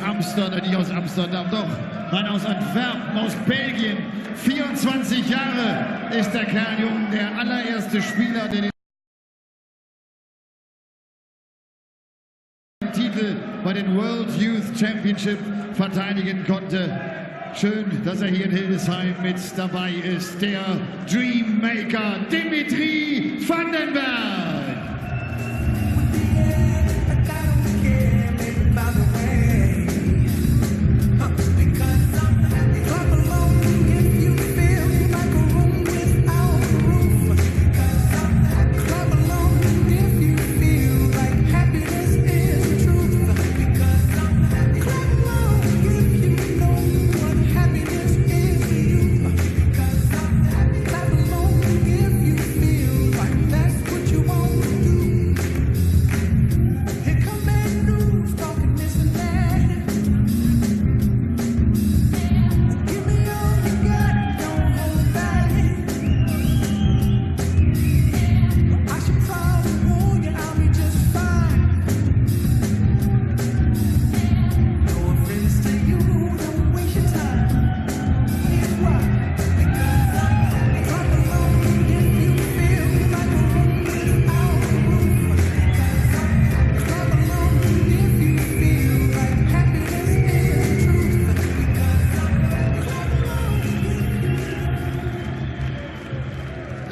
Amsterdam, nicht aus Amsterdam, doch, nein, aus Antwerpen, aus Belgien. 24 Jahre ist der Kerl jung, der allererste Spieler, der den Titel bei den World Youth Championship verteidigen konnte. Schön, dass er hier in Hildesheim mit dabei ist, der Dreammaker Dimitri van den Bergh.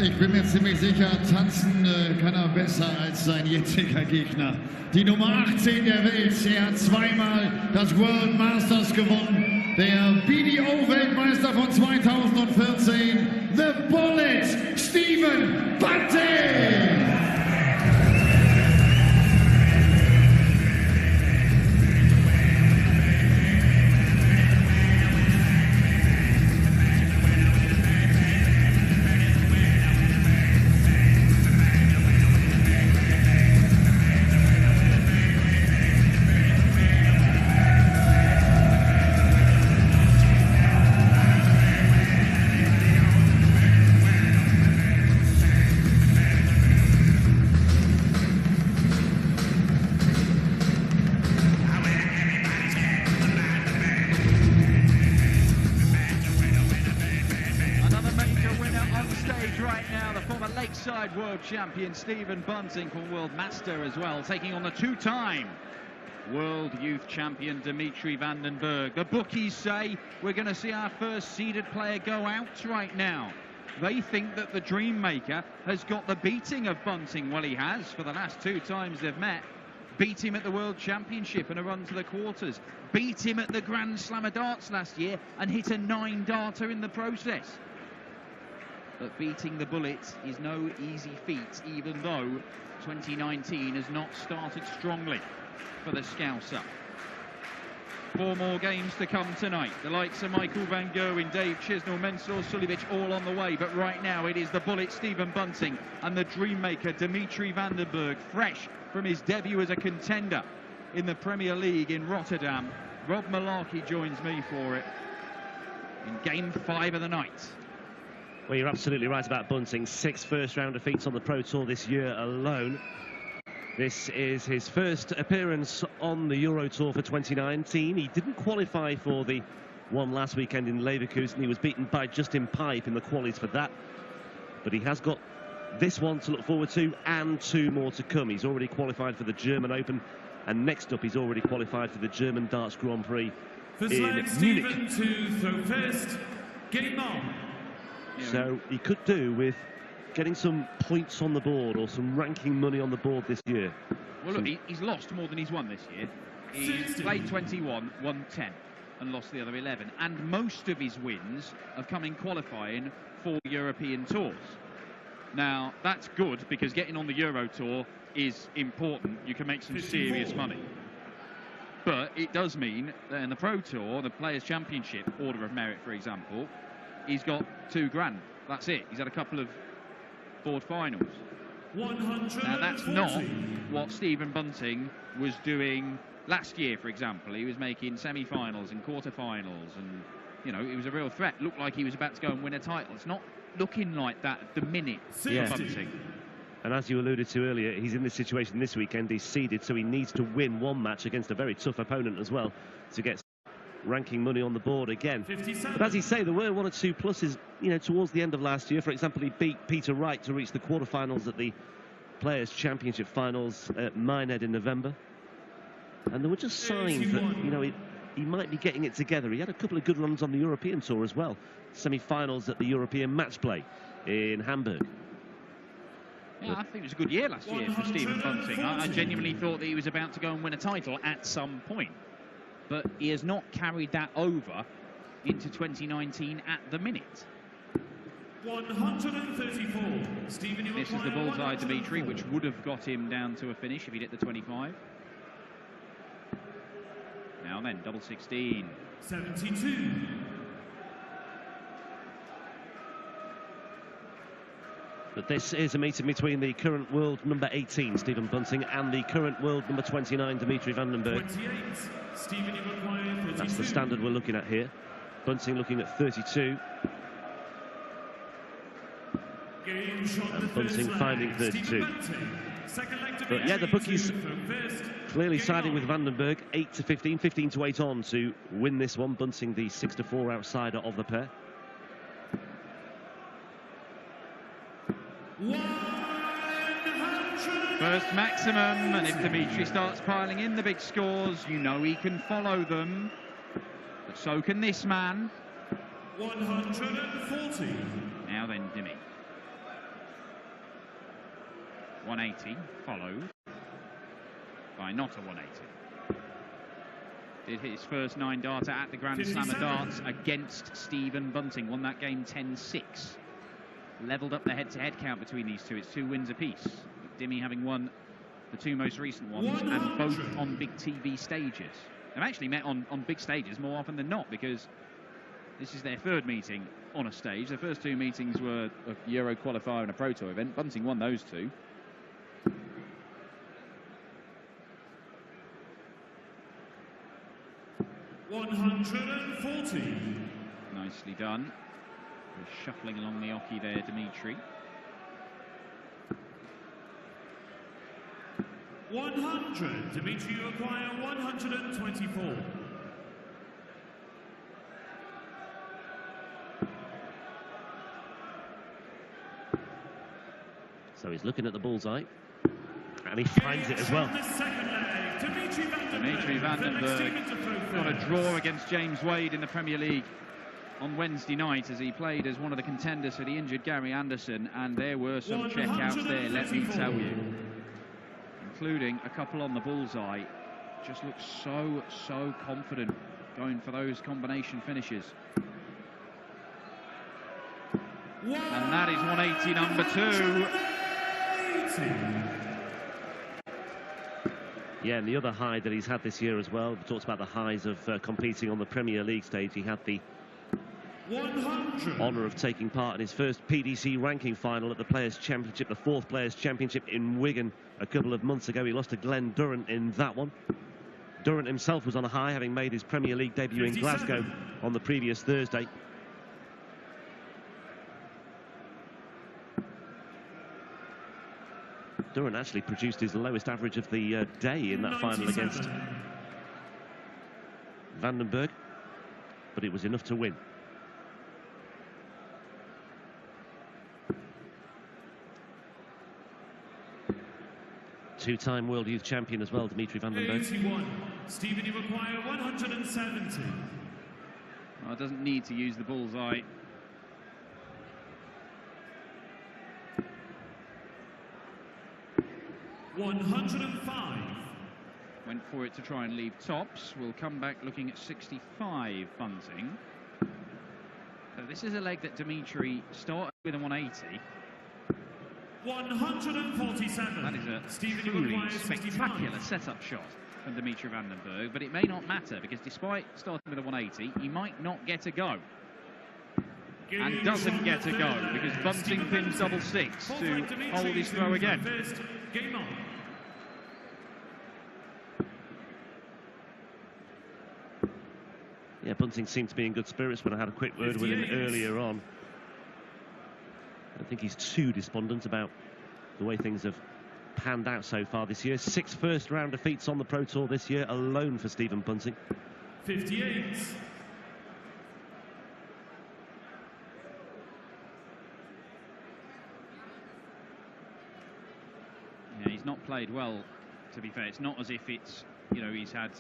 Ich bin mir ziemlich sicher, tanzen kann er besser als sein jetziger Gegner. Die Nummer 18 der Welt, er hat zweimal das World Masters gewonnen. Der BDO-Weltmeister von 2014, The Bullet, Stephen Bunting! Right now, the former Lakeside World Champion Stephen Bunting, World Master as well, taking on the two-time World Youth Champion Dimitri van den Bergh. The bookies say we're going to see our first seeded player go out right now. They think that the Dreammaker has got the beating of Bunting. Well, he has for the last two times they've met. Beat him at the World Championship and a run to the quarters. Beat him at the Grand Slam of Darts last year and hit a 9-darter in the process. But beating the Bullet is no easy feat, even though 2019 has not started strongly for the Scouser. 4 more games to come tonight. The likes of Michael van Gerwen, Dave Chisnell, Mensur Suljovic all on the way. But right now it is the Bullet, Stephen Bunting, and the Dreammaker, Dimitri van den Bergh, fresh from his debut as a contender in the Premier League in Rotterdam. Rob Malarkey joins me for it in Game 5 of the night. Well, you're absolutely right about Bunting. 6 first-round defeats on the Pro Tour this year alone. This is his first appearance on the Euro Tour for 2019. He didn't qualify for the one last weekend in Leverkusen. He was beaten by Justin Pipe in the qualies for that. But he has got this one to look forward to and 2 more to come. He's already qualified for the German Open. And next up, he's already qualified for the German Darts Grand Prix in Munich. To throw first, game on. So he could do with getting some points on the board or some ranking money on the board this year. Well, look, he's lost more than he's won this year. He's played 21, won 10, and lost the other 11. And most of his wins have come in qualifying for European tours. Now, that's good because getting on the Euro Tour is important. You can make some serious money. But it does mean that in the Pro Tour, the Players' Championship, Order of Merit, for example, he's got $2,000. That's it. He's had a couple of board finals. Now, that's not what Stephen Bunting was doing last year, for example. He was making semi-finals and quarter-finals, and, you know, it was a real threat. Looked like he was about to go and win a title. It's not looking like that at the minute for Bunting. And as you alluded to earlier, he's in this situation this weekend. He's seeded, so he needs to win one match against a very tough opponent as well to get ranking money on the board again. 57. But as you say, there were one or two pluses, you know, towards the end of last year. For example, he beat Peter Wright to reach the quarterfinals at the Players' Championship finals at Minehead in November. And there were just signs that, you know, he might be getting it together. He had a couple of good runs on the European Tour as well. Semi-finals at the European Match Play in Hamburg. Yeah, I think it was a good year last year for Stephen Bunting. I genuinely thought that he was about to go and win a title at some point. But he has not carried that over into 2019 at the minute. 134. Stephen, you This is the bullseye, Dimitri, which would have got him down to a finish if he'd hit the 25. Now then, double 16. 72. But this is a meeting between the current world number 18, Stephen Bunting, and the current world number 29, Dimitri van den Bergh. 28. Stephen, you require 32. That's the standard we're looking at here. Bunting looking at 32. Game shot And the Bunting first finding leg. 32. Stephen Bunting. Second leg to But yeah, the bookies first. clearly Game siding on. with van den Bergh, 8 to 15, 15 to 8 on to win this one. Bunting the 6 to 4 outsider of the pair. 100. First maximum, and if Dimitri starts piling in the big scores, you know he can follow them. But so can this man. 140. Now then, Dimmy. 180, followed by not a 180. Did his first 9 darter at the Grand Slam of 57. Darts against Stephen Bunting. Won that game 10-6. Levelled up the head-to-head count between these two. It's 2 wins apiece. Dimmy having won the 2 most recent ones, 100. and both on big TV stages. They've actually met on big stages more often than not, because this is their 3rd meeting on a stage. Their first 2 meetings were a Euro qualifier and a Pro Tour event. Bunting won those 2. $140. Nicely done. Shuffling along the oche there, Dimitri. 100. Dimitri, you acquire 124. So he's looking at the bullseye, and he finds it as well. The second leg, Dimitri van den Bergh got a draw against James Wade in the Premier League on Wednesday night as he played as one of the contenders for the injured Gary Anderson, and there were some checkouts there, let me tell you, including a couple on the bullseye. Just looks so confident going for those combination finishes. And that is 180 number 2. Yeah, and the other high that he's had this year as well, we talked about the highs of competing on the Premier League stage. He had the 100. honour of taking part in his first PDC ranking final at the Players' Championship, the 4th Players' Championship in Wigan a couple of months ago. He lost to Glenn Durrant in that one. Durrant himself was on a high, having made his Premier League debut 57. in Glasgow on the previous Thursday. Durrant actually produced his lowest average of the day in that final against van den Bergh, but it was enough to win. Two-time World Youth Champion as well, Dimitri van den Bergh. 81. Stephen, you acquire 170. Well, it doesn't need to use the bullseye. $105. Went for it to try and leave tops. We'll come back looking at 65 Bunting. So this is a leg that Dimitri started with a 180. 147. That is a Stephen, you truly acquire spectacular 65. setup shot from Dimitri van den Bergh, but it may not matter, because despite starting with a 180, he might not get a go. And doesn't get a go, because Bunting pins double 6 to hold his throw again. First, game on. Yeah, Bunting seemed to be in good spirits when I had a quick word with him 58. earlier on. I don't think he's too despondent about the way things have panned out so far this year. 6 first-round defeats on the Pro Tour this year alone for Stephen Bunting. 58. Yeah, he's not played well, to be fair. It's not as if it's, you know, he's had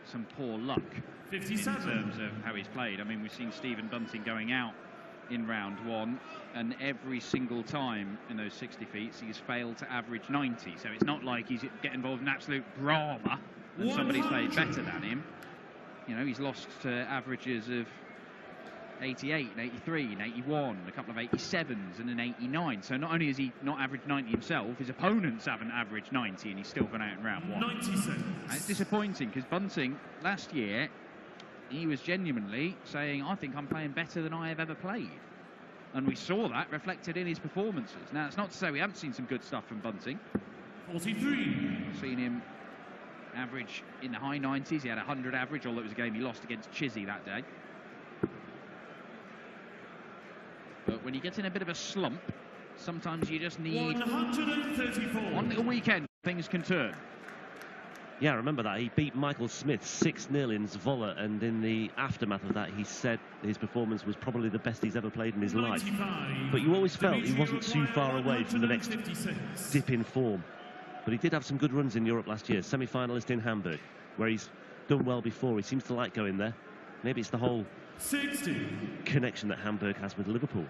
some poor luck 57. in terms of how he's played. I mean, we've seen Stephen Bunting going out in round 1, and every single time in those 60 feet he's failed to average 90. So it's not like he's getting involved in absolute drama and somebody's played better than him. You know, he's lost to averages of 88 and 83 and 81, a couple of 87s and an 89. So not only has he not averaged 90 himself, his opponents haven't averaged 90, and he's still gone out in round 1. 97. And it's disappointing, because Bunting last year, he was genuinely saying, I think I'm playing better than I have ever played. And we saw that reflected in his performances. Now, it's not to say we haven't seen some good stuff from Bunting. 43. Seen him average in the high 90s. He had a 100 average, although it was a game he lost against Chizzy that day. But when he gets in a bit of a slump, sometimes you just need 134. one little weekend, things can turn. Yeah, I remember that. He beat Michael Smith 6-0 in Zwolle, and in the aftermath of that, he said his performance was probably the best he's ever played in his life. But you always felt he wasn't too far away from the next dip in form. But he did have some good runs in Europe last year. Semi-finalist in Hamburg, where he's done well before. He seems to like going there. Maybe it's the whole 60. connection that Hamburg has with Liverpool,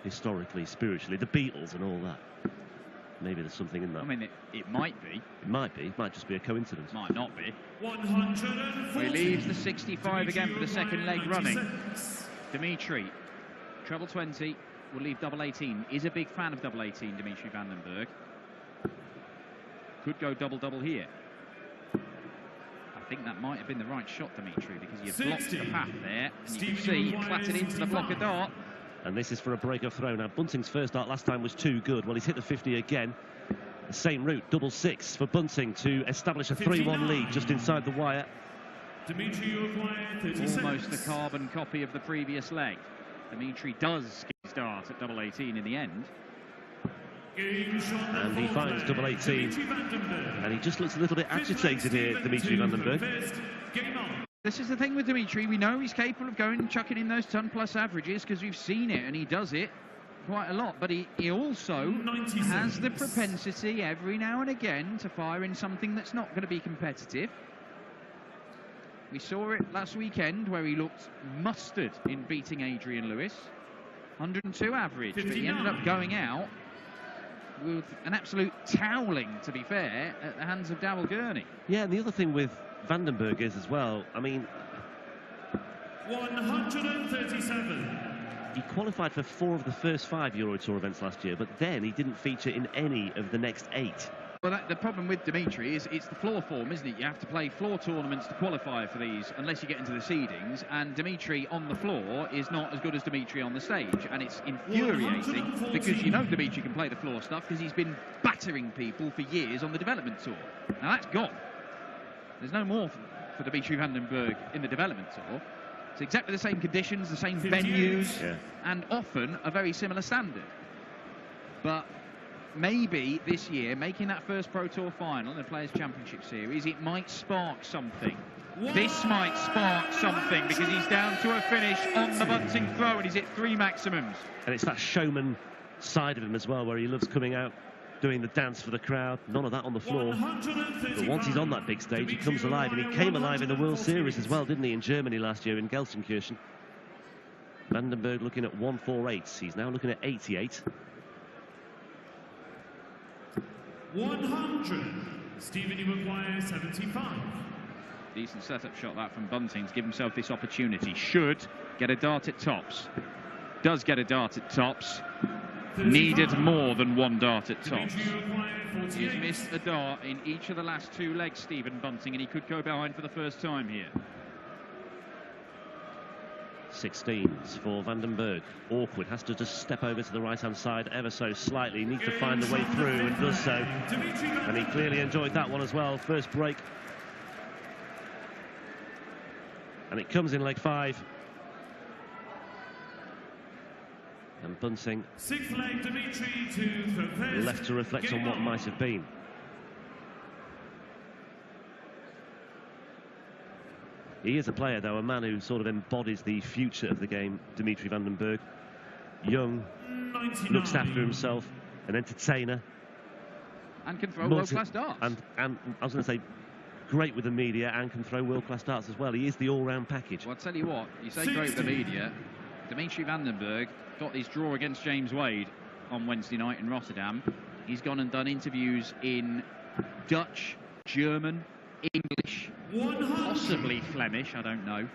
historically, spiritually, the Beatles and all that. Maybe there's something in that. I mean, it might be. It might be. It might just be a coincidence. Might not be. 140. He leaves the 65 again for the second leg running. Dimitri, treble 20, will leave double 18. Is a big fan of double 18, Dimitri van den Bergh. Could go double-double here. I think that might have been the right shot, Dimitri, because you've blocked the path there. And you can see it clattered into the blocker dart. And this is for a break of throw. Now, Bunting's first dart last time was too good. Well, he's hit the 50 again. The same route, double 6 for Bunting to establish a 3-1 lead just inside the wire. Dimitri, you acquire 36. Almost a carbon copy of the previous leg. Dimitri does get his dart at double 18 in the end. And he finds double 18. And he just looks a little bit agitated here, Dimitri van den Bergh. This is the thing with Dimitri. We know he's capable of going and chucking in those ton-plus averages because we've seen it, and he does it quite a lot. But he also has the propensity every now and again to fire in something that's not going to be competitive. We saw it last weekend where he looked mustard in beating Adrian Lewis. 102 average, 59. But he ended up going out with an absolute toweling, to be fair, at the hands of Darrell Gurney. Yeah, and the other thing with van den Bergh is as well, I mean, 137. He qualified for 4 of the first 5 Euro Tour events last year, but then he didn't feature in any of the next 8. Well, the problem with Dimitri is it's the floor form, isn't it? You have to play floor tournaments to qualify for these, unless you get into the seedings. And Dimitri on the floor is not as good as Dimitri on the stage, and it's infuriating because you know Dimitri can play the floor stuff because he's been battering people for years on the development tour. Now that's gone. There's no more for Dimitri van den Bergh in the development tour. It's exactly the same conditions, the same venues, and often a very similar standard. But maybe this year, making that first Pro Tour final in the Players' Championship Series, it might spark something. This might spark something because he's down to a finish on the Bunting throw and he's hit 3 maximums. And it's that showman side of him as well, where he loves coming out, doing the dance for the crowd. None of that on the floor. But once he's on that big stage, he comes alive, and he came alive in the World Series as well, didn't he, in Germany last year in Gelsenkirchen. Van den Bergh looking at 148. He's now looking at 88. 100. Stephen, you acquire 75. Decent setup shot that from Bunting to give himself this opportunity. Should get a dart at tops. Does get a dart at tops. 35. Needed more than 1 dart at tops. He's missed a dart in each of the last 2 legs, Stephen Bunting, and he could go behind for the first time here. 16s for van den Bergh. Awkward, has to just step over to the right-hand side ever so slightly. Needs to find the way through and does so. And he clearly enjoyed that one as well. First break. And it comes in leg 5. And and Bunting Sixth leg, Dimitri to the first. left to reflect on what might have been. He is a player, though, a man who sort of embodies the future of the game, Dimitri van den Bergh. Young, 99. looks after himself, an entertainer. And can throw world-class darts. And I was going to say, great with the media and can throw world-class darts as well. He is the all-round package. Well, I'll tell you what, you say great with the media. Dimitri van den Bergh got his draw against James Wade on Wednesday night in Rotterdam. He's gone and done interviews in Dutch, German, English, possibly Flemish, I don't know.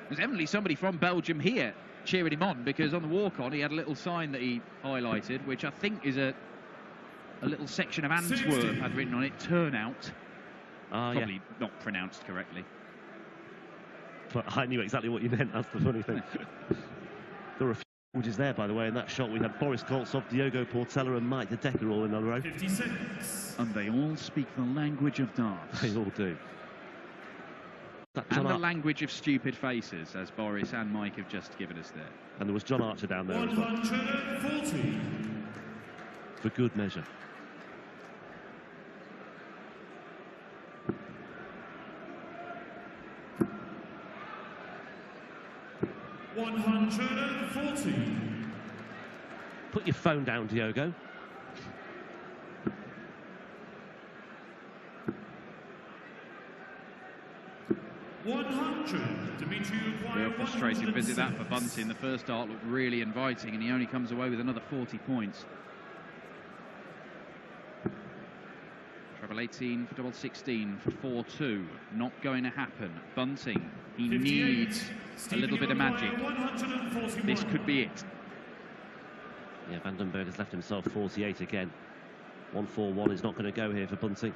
There's evidently somebody from Belgium here cheering him on, because on the walk-on he had a little sign that he highlighted, which I think is a little section of Antwerp had written on it, turnout. Probably not pronounced correctly. But I knew exactly what you meant, that's the funny thing. There were a few forwards there, by the way, in that shot. We had Boris Koltsov, Diogo Portela and Mike De Decker all in a row. 56. And they all speak the language of darts. They all do. And the language of stupid faces, as Boris and Mike have just given us there. And there was John Archer down there as well. 140. For good measure. Put your phone down, Diogo. Real frustrating visit that for Bunting. The first dart looked really inviting, and he only comes away with another 40 points. Treble 18 for double 16 for 4-2. Not going to happen. Bunting, he needs a little bit of magic. This could be it. Yeah, van den Bergh has left himself 48 again. 1-4-1 is not going to go here for Bunting.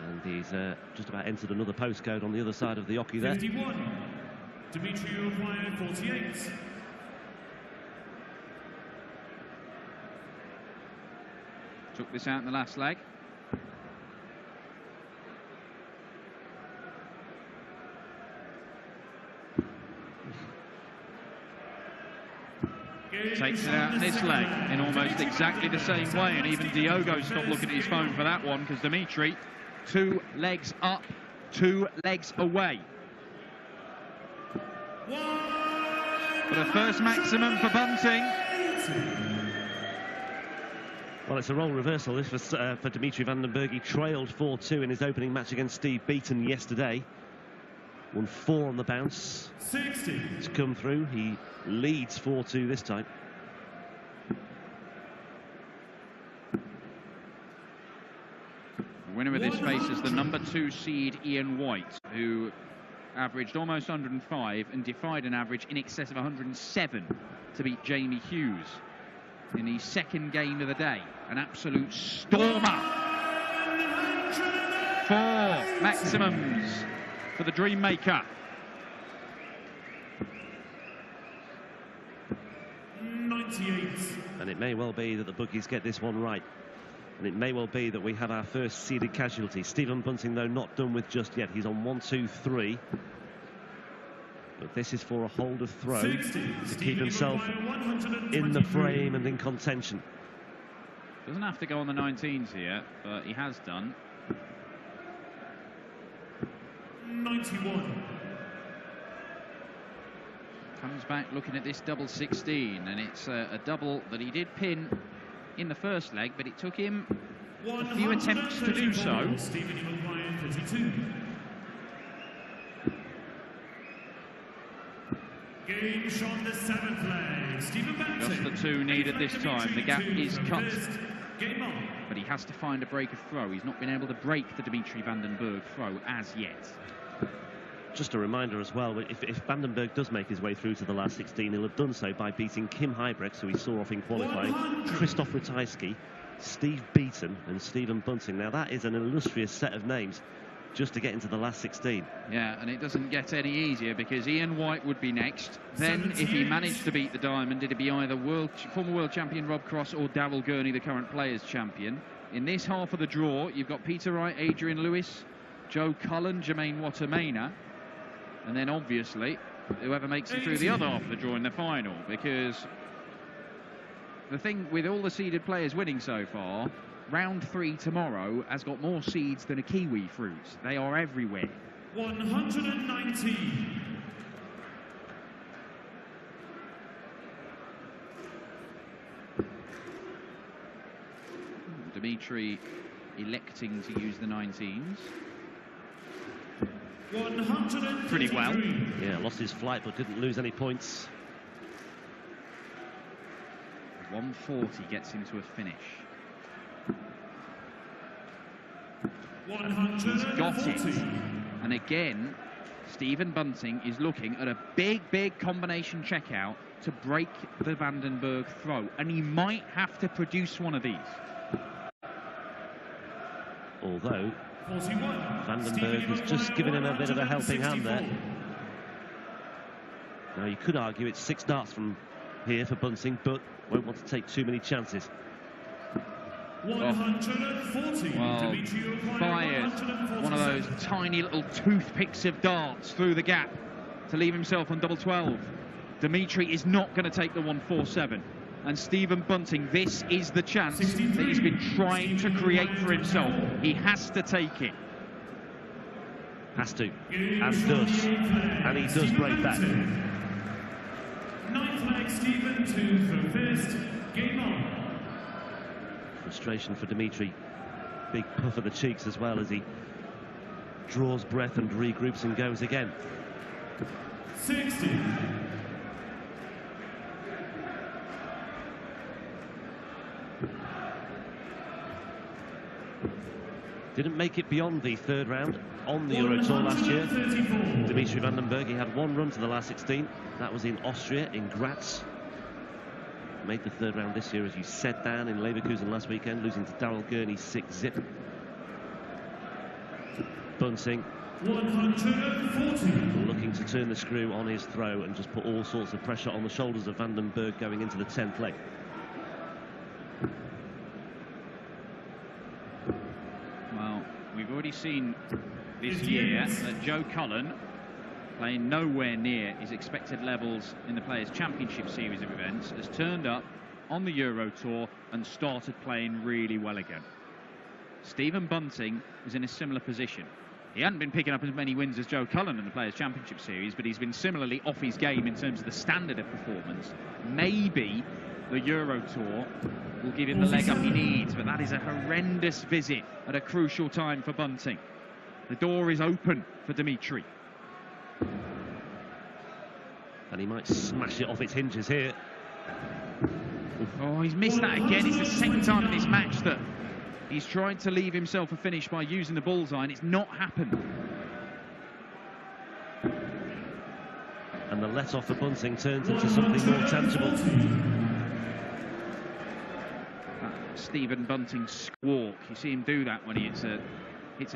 And he's just about entered another postcode on the other side of the hockey there. 51. Dimitri required 48. Took this out in the last leg. Takes it out in this leg in almost exactly the same way, and even Diogo stopped looking at his phone for that one, because Dimitri, 2 legs up, 2 legs away. For the first maximum for Bunting. Well, it's a role reversal. This was for Dimitri van den Bergh. He trailed 4-2 in his opening match against Steve Beaton yesterday. Won 4 on the bounce. 60. To come through, he leads 4-2 this time. The winner of this face is the number 2 seed Ian White, who averaged almost 105 and defied an average in excess of 107 to beat Jamie Hughes in the second game of the day. An absolute stormer. 4 maximums for the Dream Maker. 98. And it may well be that the bookies get this one right. And it may well be that we have our first seeded casualty. Stephen Bunting, though, not done with just yet. He's on 1-2-3. But this is for a hold of throw 60. to keep himself in the frame and in contention. Doesn't have to go on the 19s here, but he has done. 91. Comes back looking at this double 16, and it's a double that he did pin in the first leg, but it took him a few attempts to do so. Stephen, you required 32. Game shot the 7th leg. Stephen Bunting. Just the 2 needed this time. The gap is cut. Game on. But he has to find a break of throw. He's not been able to break the Dimitri van den Bergh throw as yet. Just a reminder as well, if van den Bergh does make his way through to the last 16, he'll have done so by beating Kim Huybrechts, who he saw off in qualifying, Christoph Ratajski, Steve Beaton and Stephen Bunting. Now that is an illustrious set of names just to get into the last 16. Yeah, and it doesn't get any easier, because Ian White would be next. Then, if he managed to beat the diamond, it'd be either former world champion Rob Cross or Darryl Gurney, the current players champion. In this half of the draw, you've got Peter Wright, Adrian Lewis, Joe Cullen, Jermaine Watermaina, and then obviously whoever makes it through the other half of the draw in the final, because the thing with all the seeded players winning so far, round 3 tomorrow has got more seeds than a kiwi fruit. They are everywhere. 119. Dimitri electing to use the 19s. 133. Pretty well. Yeah, lost his flight but didn't lose any points. 140 gets him to a finish. 140. He's got it. And again, Stephen Bunting is looking at a big combination checkout to break the Vandenberg throw. And he might have to produce one of these. Although 41. Vandenberg has just given him a bit of a helping hand there. Now you could argue it's 6 darts from here for Bunting, but won't want to take too many chances. 140. Well, fired one of those tiny little toothpicks of darts through the gap to leave himself on double 12. Dimitri is not going to take the 147. And Stephen Bunting, this is the chance that he's been trying to create for himself. He has to take it. Has to, and does. And he does break that. 9th leg, Stephen, 2 for first. Game on. Frustration for Dimitri. Big puff of the cheeks as well as he draws breath and regroups and goes again. 60. Didn't make it beyond the 3rd round on the Euro Tour last year. Dimitri Vandenberg, he had 1 run to the last 16. That was in Austria, in Graz. Made the 3rd round this year, as you said, Dan, in Leverkusen last weekend, losing to Daryl Gurney 6-zip. Bunting 140. looking to turn the screw on his throw and just put all sorts of pressure on the shoulders of Vandenberg going into the 10th leg. We've already seen this year that Joe Cullen, playing nowhere near his expected levels in the Players' Championship series of events, has turned up on the Euro Tour and started playing really well again. Stephen Bunting was in a similar position. He hadn't been picking up as many wins as Joe Cullen in the Players' Championship series, but he's been similarly off his game in terms of the standard of performance. Maybe the Euro Tour will give him the leg up he needs, but that is a horrendous visit at a crucial time for Bunting. The door is open for Dimitri. And he might smash it off its hinges here. Oh, he's missed that again. It's the second time in this match that he's tried to leave himself a finish by using the bullseye, and it's not happened. And the let-off for Bunting turns into something more tangible. Stephen Bunting squawk. You see him do that when he hits a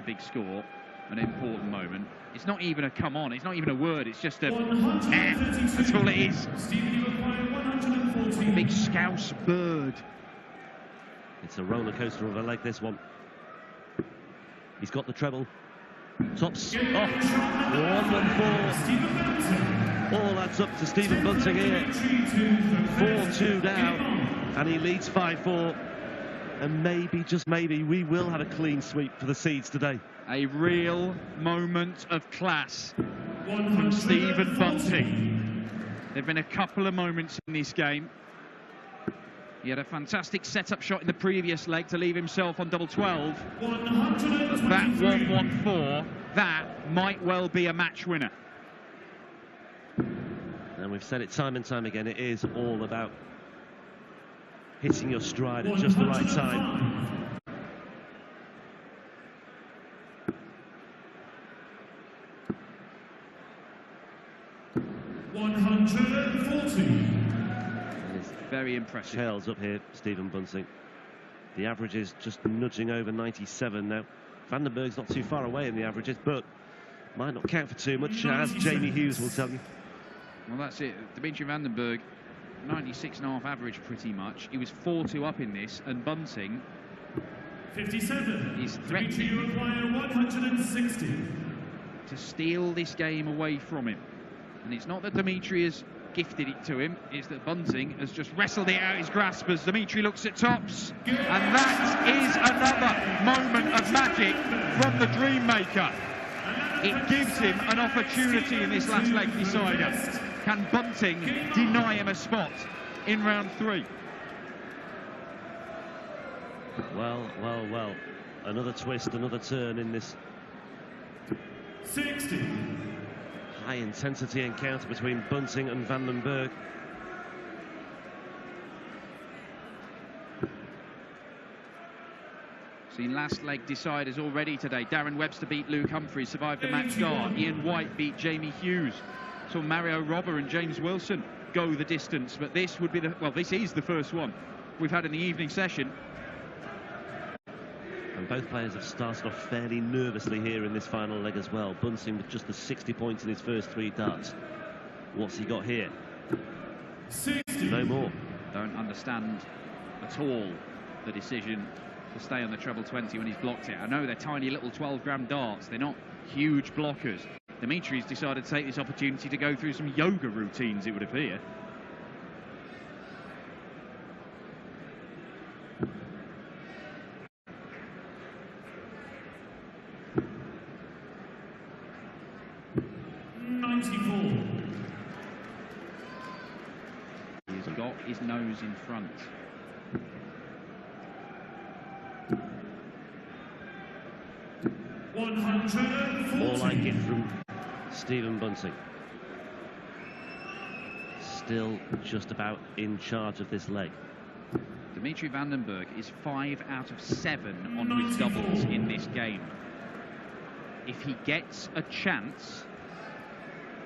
big score, an important moment. It's not even a come on, it's not even a word, it's just a that's all it is. A big scouse bird. It's a roller coaster of a leg, this one. He's got the treble. Tops off. 1-4. All adds up to Stephen Bunting here. 4-2 down, and he leads 5-4. And maybe, just maybe, we will have a clean sweep for the seeds today. A real moment of class from Stephen Bunting. There have been a couple of moments in this game. He had a fantastic set-up shot in the previous leg to leave himself on double 12. But that 1-1-4, that might well be a match winner. And we've said it time and time again, it is all about hitting your stride at just the right time. It's very impressive. Tails up here, Stephen Bunting. The average is just nudging over 97 now. Vandenberg's not too far away in the averages, but might not count for too much, as Jamie Hughes will tell you. Well, that's it. Dimitri Vandenberg, 96.5 average pretty much. He was 4-2 up in this, and Bunting 57 is threatening require 160 to steal this game away from him. And it's not that Dimitri has gifted it to him, it's that Bunting has just wrestled it out his grasp as Dimitri looks at tops. And that is another moment of magic from the Dream Maker. It gives him an opportunity in this last leg decider. Can Bunting deny him a spot in round 3? Well, well, well. Another twist, another turn in this 60. high-intensity encounter between Bunting and Bergh. Seen last leg deciders already today. Darren Webster beat Luke Humphries, survived a match start. Ian White beat Jamie Hughes. Saw Mario Robber and James Wilson go the distance, but this would be this is the first one we've had in the evening session. And both players have started off fairly nervously here in this final leg as well. Bunting with just the 60 points in his first 3 darts. What's he got here? 60. No more. Don't understand at all the decision to stay on the treble 20 when he's blocked it. I know they're tiny little 12-gram darts. They're not huge blockers. Dimitri's decided to take this opportunity to go through some yoga routines, it would appear. He's got his nose in front. More like it from Stephen Bunting. Still just about in charge of this leg. Dimitri Van den Bergh is 5 out of 7 on his doubles in this game. If he gets a chance,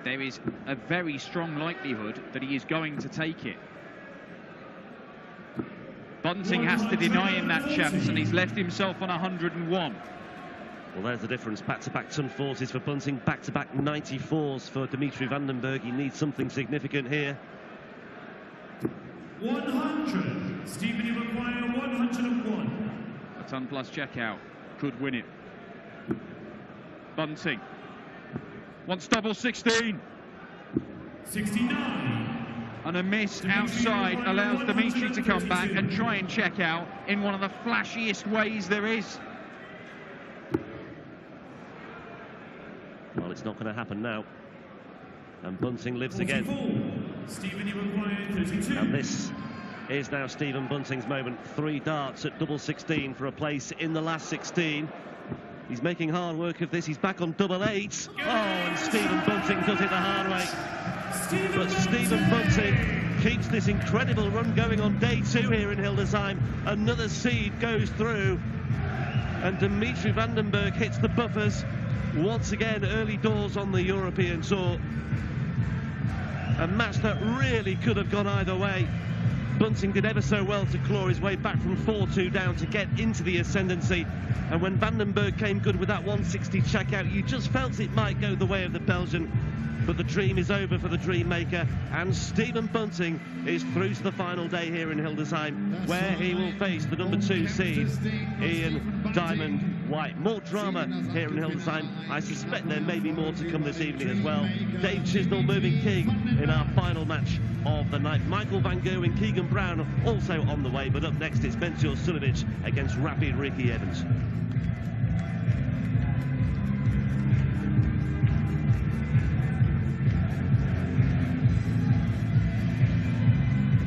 there is a very strong likelihood that he is going to take it. Bunting has to deny him that chance, and he's left himself on 101. Well, there's the difference. Back-to-back ton 40s for Bunting, back-to-back 94s for Dimitri Van den Bergh. He needs something significant here. 100. Stephen, you require 101. A ton plus checkout could win it. Bunting wants double 16. 69. And a miss outside allows Dimitri to come back and try and check out in one of the flashiest ways there is. Well, it's not going to happen now. And Bunting lives again. Stephen, you require 32. And this is now Stephen Bunting's moment. 3 darts at double 16 for a place in the last 16. He's making hard work of this. He's back on double 8. Oh, and Stephen Bunting does it the hard way. But Stephen Bunting keeps this incredible run going on day 2 here in Hildesheim. Another seed goes through. And Dimitri Van den Bergh hits the buffers. Once again, early doors on the European Tour. A match that really could have gone either way. Bunting did ever so well to claw his way back from 4-2 down to get into the ascendancy. And when Van den Bergh came good with that 160 checkout, you just felt it might go the way of the Belgian. But the dream is over for the Dream Maker, and Stephen Bunting is through to the final day here in Hildesheim, where he will face the number 2 seed, Ian Diamond White. More drama here in Hildesheim. I suspect there may be more to come this evening as well. Dave Chisnell moving king in our final match of the night. Michael Van Gerwen and Keegan Brown also on the way, but up next it's Bentil Sunovic against Rapid Ricky Evans.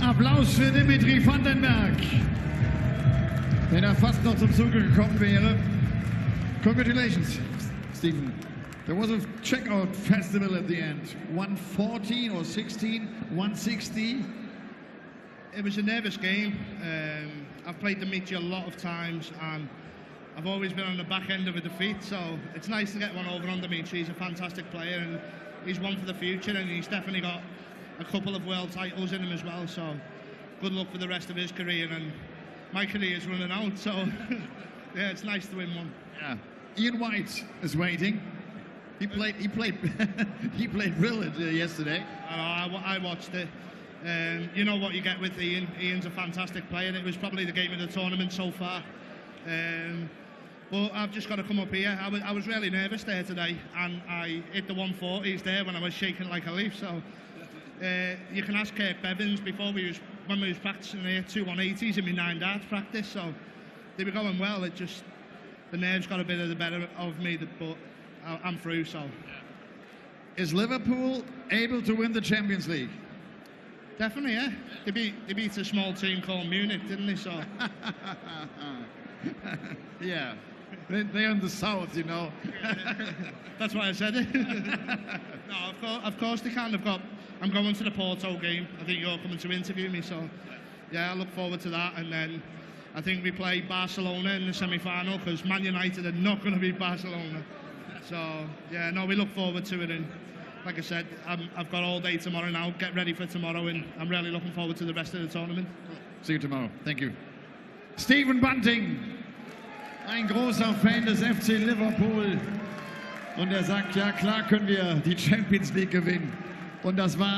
Applaus für Dimitri Van den Bergh, der fast noch zum Zuge gekommen wäre. Congratulations, Stephen. There was a checkout festival at the end. 114 or 16, 160. It was a nervous game. I've played Dimitri a lot of times, and I've always been on the back end of a defeat, so it's nice to get one over on Dimitri. He's a fantastic player, and he's one for the future, and he's definitely got a couple of world titles in him as well, so good luck for the rest of his career. And my career is running out, so yeah, it's nice to win one. Yeah. Ian White is waiting. He played he played brilliant yesterday. I watched it. You know what you get with Ian. Ian's a fantastic player. It was probably the game of the tournament so far. But I've just got to come up here. I was really nervous there today, and I hit the 140s there when I was shaking like a leaf. So you can ask Kirk Bevins when we was practicing here, 2 180s in my 9 darts practice. So they were going well. It just the nerves got a bit of the better of me, but I'm through. So is Liverpool able to win the Champions League? Definitely, yeah. They beat a small team called Munich, didn't they? So yeah. They're in the south, you know. That's why I said it. No, of course they can. I'm going to the Porto game. I think you're coming to interview me, so yeah, I look forward to that. And then I think we play Barcelona in the semi-final because Man United are not going to beat Barcelona. So yeah, no, we look forward to it. And like I said, I've got all day tomorrow now. Get ready for tomorrow, and I'm really looking forward to the rest of the tournament. See you tomorrow. Thank you. Stephen Bunting. Ein großer Fan des FC Liverpool und er sagt, ja klar können wir die Champions League gewinnen und das war